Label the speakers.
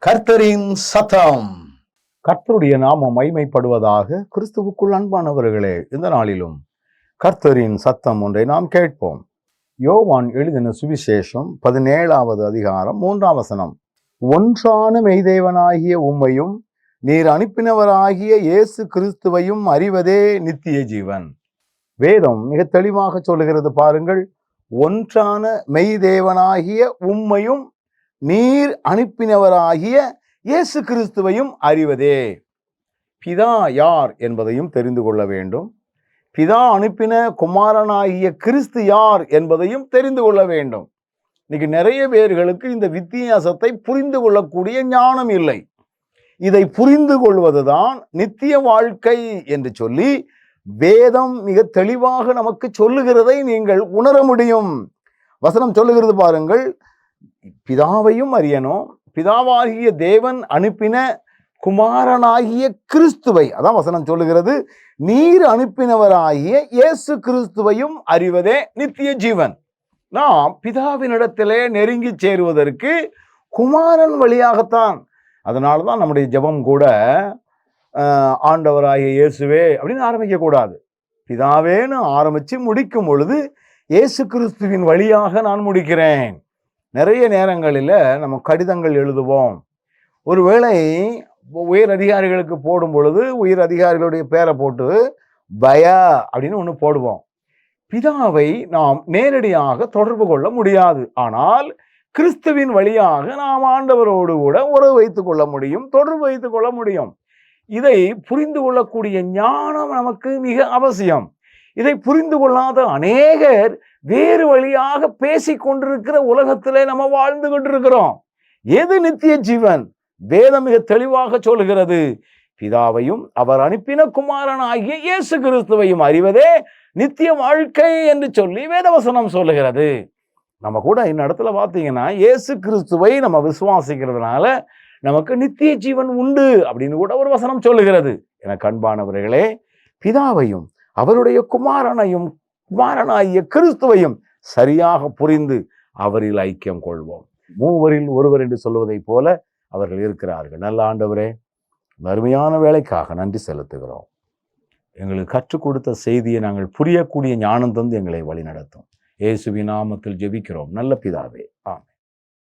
Speaker 1: கர்த்தரின் சத்தம். கர்த்தருடைய நாமம் மகிமைப்படுவதாக. கிறிஸ்துவுக்குள் அன்பானவர்களே, இந்த நாளிலும் கர்த்தரின் சத்தம் ஒன்றை நாம் கேட்போம். யோவான் எழுதின சுவிசேஷம் 17வது அதிகாரம் 3ஆம் வசனம். ஒன்றான மெய்தேவனாகிய உம்மையும் நீர் அனுப்பினவராகிய இயேசு கிறிஸ்துவையும் அறிவதே நித்திய ஜீவன். வேதம் மிக தெளிவாக சொல்லுகிறது பாருங்கள். ஒன்றான மெய்தேவனாகிய உம்மையும் நீர் அனுப்பினவராகிய இயேசு கிறிஸ்துவையும் அறிவதே. பிதா யார் என்பதையும் தெரிந்து கொள்ள வேண்டும். பிதா அனுப்பின குமாரனாகிய கிறிஸ்து யார் என்பதையும் தெரிந்து கொள்ள வேண்டும். இன்னைக்கு நிறைய பேர்களுக்கு இந்த வித்தியாசத்தை புரிந்து கொள்ளக்கூடிய ஞானம் இல்லை. இதை புரிந்து கொள்வதுதான் நித்திய வாழ்க்கை என்று சொல்லி வேதம் மிக தெளிவாக நமக்கு சொல்லுகிறதை நீங்கள் உணர முடியும். வசனம் சொல்லுகிறது பாருங்கள். பிதாவையும் அறியணும், பிதாவாகிய தேவன் அனுப்பின குமாரனாகிய கிறிஸ்துவை, அதான் வசனம் சொல்லுகிறது, நீர் அனுப்பினவராகிய இயேசு கிறிஸ்துவையும் அறிவதே நித்திய ஜீவன். நாம் பிதாவினிடத்திலே நெருங்கி சேருவதற்கு குமாரன் வழியாகத்தான். அதனாலதான் நம்முடைய ஜெபம் கூட ஆண்டவராகிய இயேசுவே அப்படின்னு ஆரம்பிக்க கூடாது. பிதாவேன்னு ஆரம்பிச்சு முடிக்கும் பொழுது இயேசு கிறிஸ்துவின் வழியாக நான் முடிக்கிறேன். நிறைய நேரங்களில் நம்ம கடிதங்கள் எழுதுவோம். ஒருவேளை உயர் அதிகாரிகளுக்கு போடும் பொழுது உயர் அதிகாரிகளுடைய பேரை போட்டு பயா அப்படின்னு ஒன்று போடுவோம். பிதாவை நாம் நேரடியாக தொடர்பு கொள்ள முடியாது. ஆனால் கிறிஸ்துவின் வழியாக நாம் ஆண்டவரோடு கூட உறவு வைத்துக் கொள்ள முடியும், தொடர்பு வைத்துக் கொள்ள முடியும். இதை புரிந்து கொள்ளக்கூடிய ஞானம் நமக்கு மிக அவசியம். இதை புரிந்து கொள்ளாத அநேகர் வேறு வழியாக பேசிக் கொண்டிருக்கிற உலகத்திலே நம்ம வாழ்ந்து கொண்டிருக்கிறோம். எது நித்திய ஜீவன்? வேதம் மிக தெளிவாக சொல்கிறது, பிதாவையும் அவர் அனுப்பின குமாரனாகிய இயேசு கிறிஸ்துவையும் அறிவதே நித்திய வாழ்க்கை என்று சொல்லி வேதவசனம் சொல்லுகிறது. நம்ம கூட இந்த இடத்துல பார்த்தீங்கன்னா இயேசு கிறிஸ்துவை நம்ம விசுவாசிக்கிறதுனால நமக்கு நித்திய ஜீவன் உண்டு அப்படின்னு கூட ஒரு வசனம் சொல்லுகிறது. எனக்கு அன்பானவர்களே, பிதாவையும் அவருடைய குமாரனாகிய கிறிஸ்துவையும் சரியாக புரிந்து அவரில் ஐக்கியம் கொள்வோம். மூவரில் ஒருவர் என்று சொல்வதை போல அவர்கள் இருக்கிறார்கள். நல்ல ஆண்டவரே, அருமையான வேலைக்காக நன்றி செலுத்துகிறோம். எங்களுக்கு கற்றுக் கொடுத்த செய்தியை நாங்கள் புரியக்கூடிய ஞானம் தந்து எங்களை வழிநடத்தும். இயேசுவின் நாமத்தில் ஜெபிக்கிறோம் நல்ல பிதாவே.